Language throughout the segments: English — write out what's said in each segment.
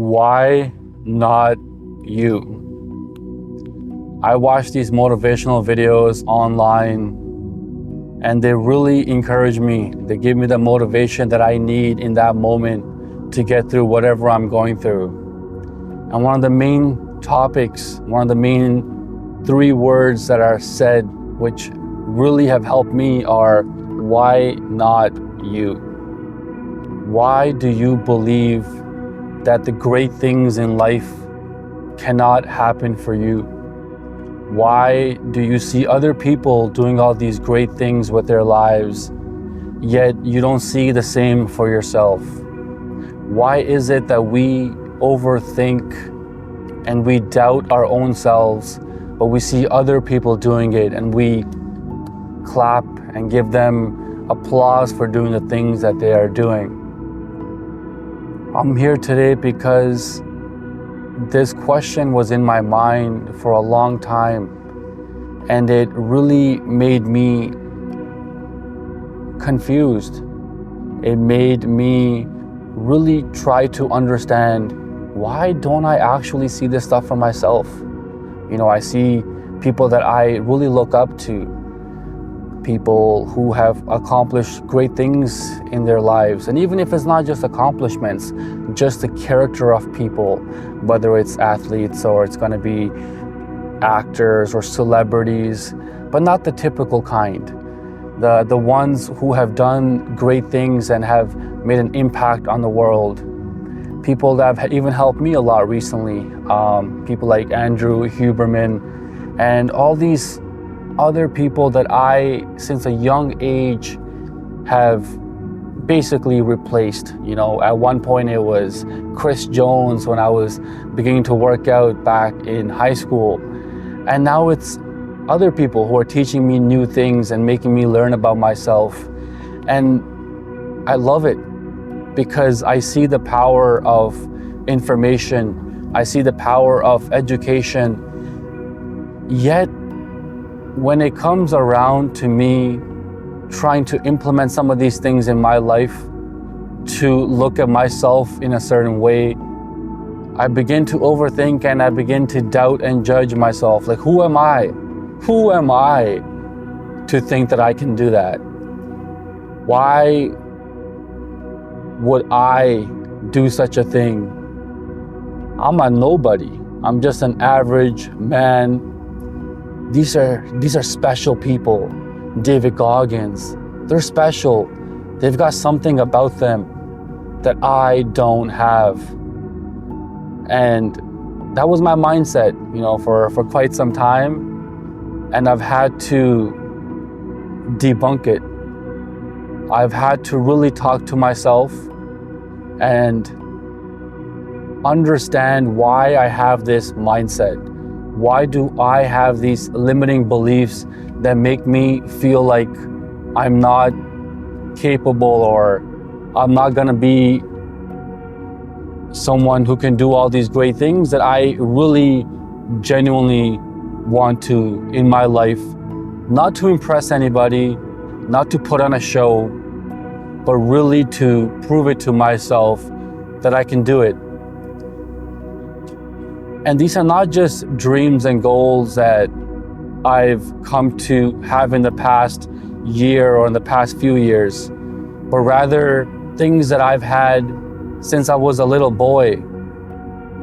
Why not you? I watch these motivational videos online and they really encourage me. They give me the motivation that I need in that moment to get through whatever I'm going through. And one of the main topics, one of the main 3 words that are said, which really have helped me, are why not you? Why do you believe that the great things in life cannot happen for you? Why do you see other people doing all these great things with their lives, yet you don't see the same for yourself? Why is it that we overthink and we doubt our own selves, but we see other people doing it and we clap and give them applause for doing the things that they are doing? I'm here today because this question was in my mind for a long time, and it really made me confused. It made me really try to understand, why don't I actually see this stuff for myself? I see people that I really look up to, people who have accomplished great things in their lives. And even if it's not just accomplishments, just the character of people, whether it's athletes or it's going to be actors or celebrities, but not the typical kind. The ones who have done great things and have made an impact on the world. People that have even helped me a lot recently. People like Andrew Huberman and all these other people that I, since a young age, have basically replaced. At one point it was Chris Jones when I was beginning to work out back in high school. And now it's other people who are teaching me new things and making me learn about myself. And I love it because I see the power of information. I see the power of education. Yet, when it comes around to me trying to implement some of these things in my life, to look at myself in a certain way, I begin to overthink and I begin to doubt and judge myself. Like, who am I? Who am I to think that I can do that? Why would I do such a thing? I'm a nobody. I'm just an average man. These are special people. David Goggins, they're special. They've got something about them that I don't have. And that was my mindset, for quite some time. And I've had to debunk it. I've had to really talk to myself and understand why I have this mindset. Why do I have these limiting beliefs that make me feel like I'm not capable or I'm not gonna be someone who can do all these great things that I really genuinely want to in my life? Not to impress anybody, not to put on a show, but really to prove it to myself that I can do it. And these are not just dreams and goals that I've come to have in the past year or in the past few years, but rather things that I've had since I was a little boy.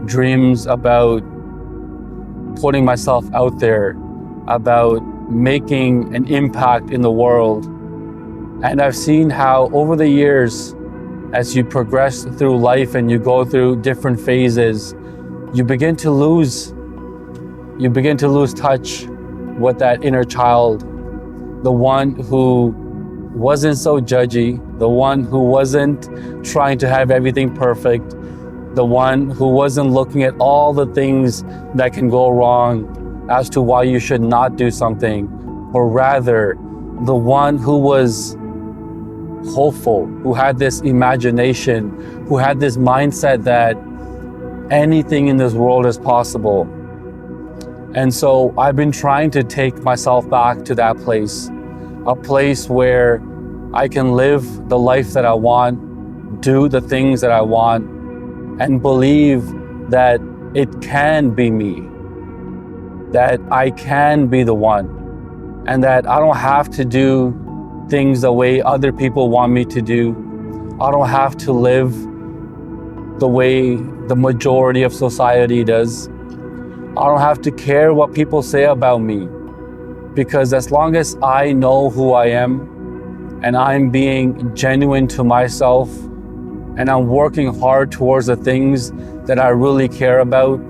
Dreams about putting myself out there, about making an impact in the world. And I've seen how over the years, as you progress through life and you go through different phases, you begin to lose touch with that inner child, the one who wasn't so judgy, the one who wasn't trying to have everything perfect, the one who wasn't looking at all the things that can go wrong as to why you should not do something, or rather the one who was hopeful, who had this imagination, who had this mindset that anything in this world is possible. And so I've been trying to take myself back to that place, a place where I can live the life that I want, do the things that I want, and believe that it can be me, that I can be the one, and that I don't have to do things the way other people want me to do. I don't have to live the way the majority of society does. I don't have to care what people say about me, because as long as I know who I am and I'm being genuine to myself and I'm working hard towards the things that I really care about,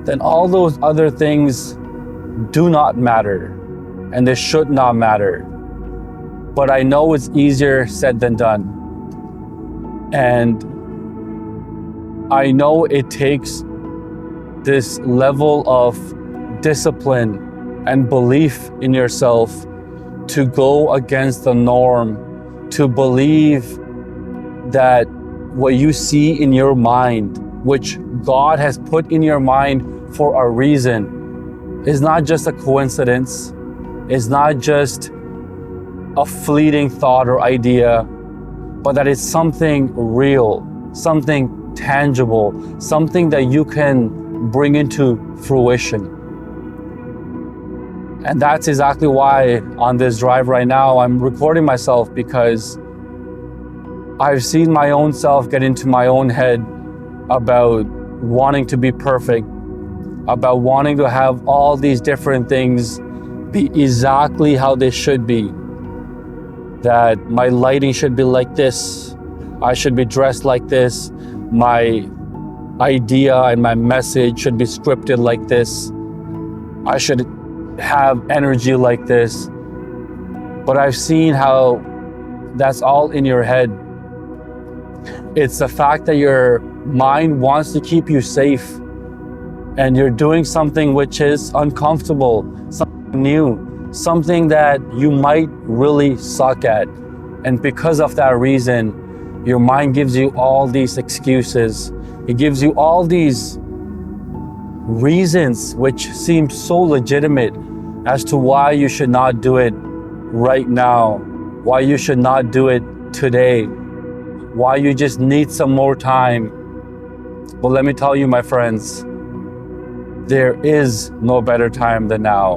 then all those other things do not matter, and they should not matter. But I know it's easier said than done. And I know it takes this level of discipline and belief in yourself to go against the norm, to believe that what you see in your mind, which God has put in your mind for a reason, is not just a coincidence, is not just a fleeting thought or idea, but that it's something real, something tangible, something that you can bring into fruition. And that's exactly why on this drive right now, I'm recording myself, because I've seen my own self get into my own head about wanting to be perfect, about wanting to have all these different things be exactly how they should be. That my lighting should be like this, I should be dressed like this, my idea and my message should be scripted like this, I should have energy like this. But I've seen how that's all in your head. It's the fact that your mind wants to keep you safe, and you're doing something which is uncomfortable, something new, something that you might really suck at. And because of that reason, your mind gives you all these excuses. It gives you all these reasons which seem so legitimate as to why you should not do it right now, why you should not do it today, why you just need some more time. But let me tell you, my friends, there is no better time than now.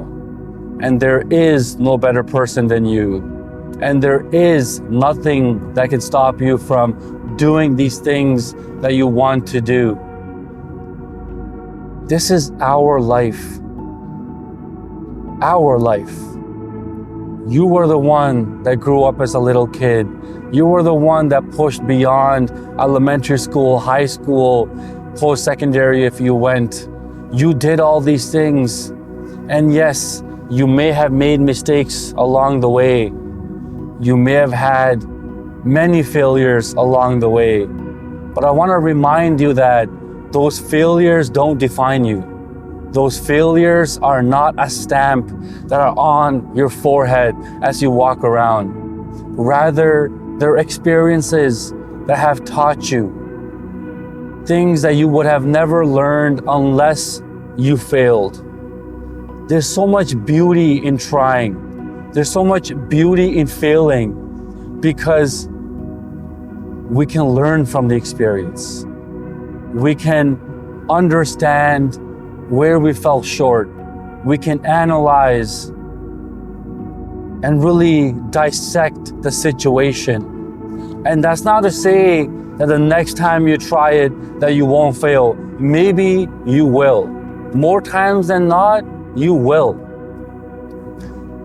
And there is no better person than you. And there is nothing that can stop you from doing these things that you want to do. This is our life. Our life. You were the one that grew up as a little kid. You were the one that pushed beyond elementary school, high school, post-secondary if you went. You did all these things. And yes, you may have made mistakes along the way. You may have had many failures along the way. But I want to remind you that those failures don't define you. Those failures are not a stamp that are on your forehead as you walk around. Rather, they're experiences that have taught you things that you would have never learned unless you failed. There's so much beauty in trying. There's so much beauty in failing, because we can learn from the experience. We can understand where we fell short. We can analyze and really dissect the situation. And that's not to say that the next time you try it, that you won't fail. Maybe you will. More times than not, you will.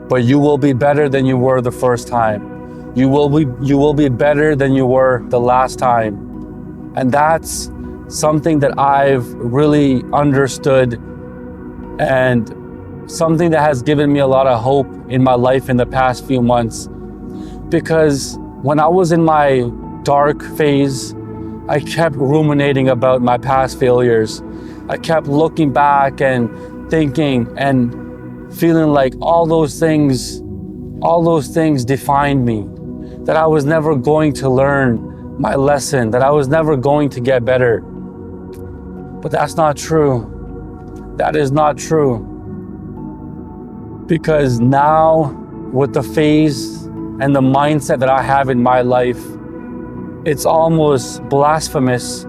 But you will be better than you were the first time. You will be better than you were the last time. And that's something that I've really understood, and something that has given me a lot of hope in my life in the past few months. Because when I was in my dark phase, I kept ruminating about my past failures. I kept looking back and thinking and feeling like all those things defined me, that I was never going to learn my lesson, that I was never going to get better. But that's not true. That is not true. Because now, with the phase and the mindset that I have in my life, it's almost blasphemous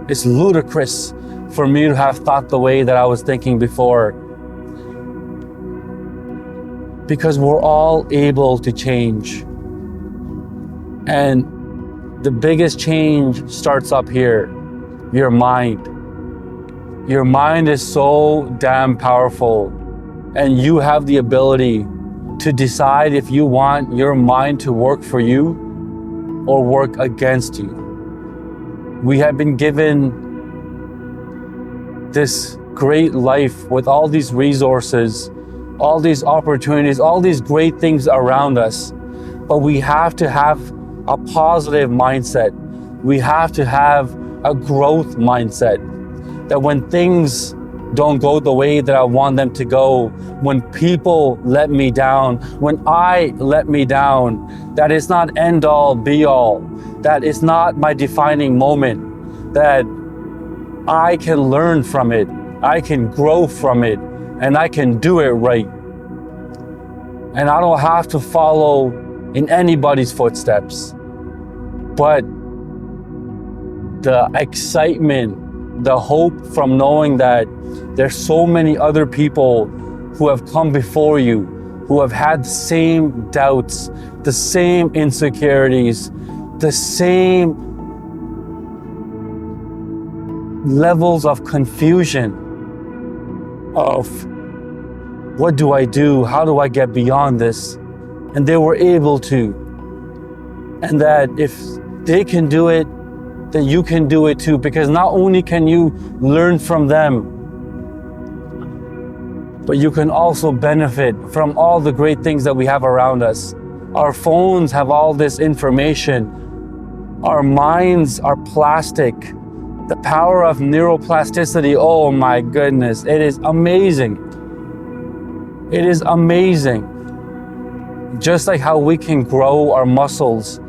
It's ludicrous for me to have thought the way that I was thinking before. Because we're all able to change. And the biggest change starts up here, your mind. Your mind is so damn powerful, and you have the ability to decide if you want your mind to work for you or work against you. We have been given this great life with all these resources, all these opportunities, all these great things around us, but we have to have a positive mindset. We have to have a growth mindset, that when things don't go the way that I want them to go, when people let me down, when I let me down, that it's not end all be all, that it's not my defining moment, that I can learn from it, I can grow from it, and I can do it right. And I don't have to follow in anybody's footsteps. But the excitement, the hope from knowing that there's so many other people who have come before you, who have had the same doubts, the same insecurities, the same levels of confusion of what do I do? How do I get beyond this? And they were able to. And that if they can do it, then you can do it too, because not only can you learn from them, but you can also benefit from all the great things that we have around us. Our phones have all this information. Our minds are plastic. The power of neuroplasticity, oh my goodness, it is amazing. It is amazing. Just like how we can grow our muscles,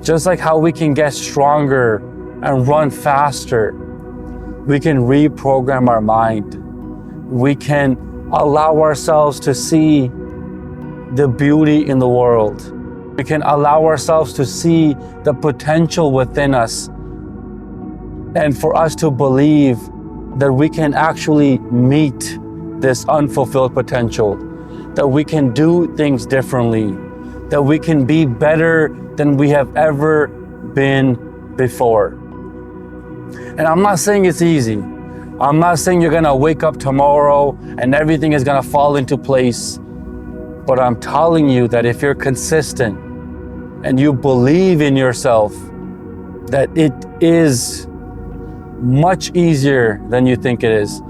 just like how we can get stronger and run faster, we can reprogram our mind. We can allow ourselves to see the beauty in the world. We can allow ourselves to see the potential within us, and for us to believe that we can actually meet this unfulfilled potential, that we can do things differently, that we can be better than we have ever been before. And I'm not saying it's easy. I'm not saying you're gonna wake up tomorrow and everything is gonna fall into place. But I'm telling you that if you're consistent and you believe in yourself, that it is much easier than you think it is.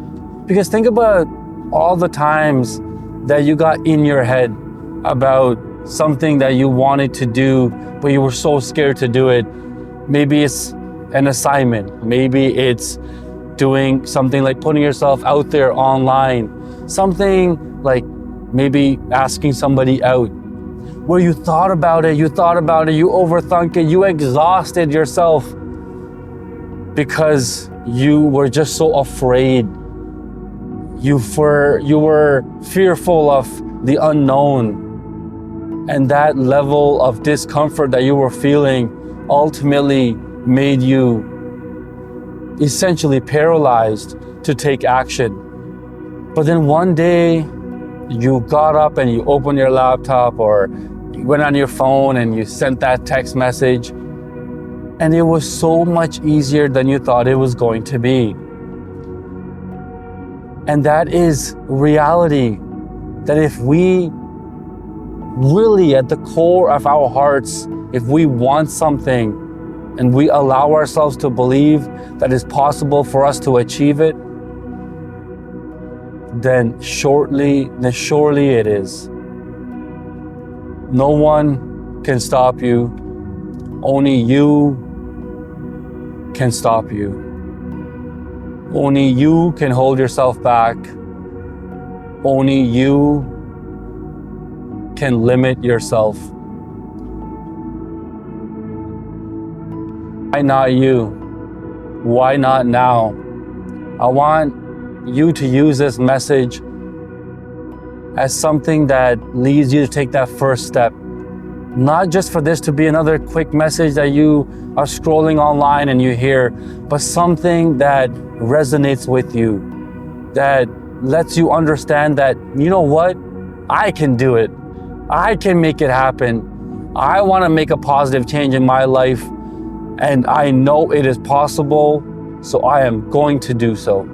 Because think about all the times that you got in your head about something that you wanted to do, but you were so scared to do it. Maybe it's an assignment. Maybe it's doing something like putting yourself out there online. Something like maybe asking somebody out, where you thought about it, you overthunk it, you exhausted yourself because you were just so afraid. You were fearful of the unknown. And that level of discomfort that you were feeling ultimately made you essentially paralyzed to take action. But then one day you got up and you opened your laptop, or you went on your phone and you sent that text message, and it was so much easier than you thought it was going to be. And that is reality, that if we really at the core of our hearts, if we want something and we allow ourselves to believe that it's possible for us to achieve it, then surely it is. No one can stop you. Only you can stop you. Only you can hold yourself back. Only you can limit yourself. Why not you? Why not now? I want you to use this message as something that leads you to take that first step, Not just for this to be another quick message that you are scrolling online and you hear, but something that resonates with you, that lets you understand that, you know what, I can do it. I can make it happen. I want to make a positive change in my life, and I know it is possible, so I am going to do so.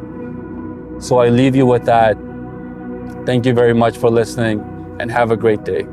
So I leave you with that. Thank you very much for listening, and have a great day.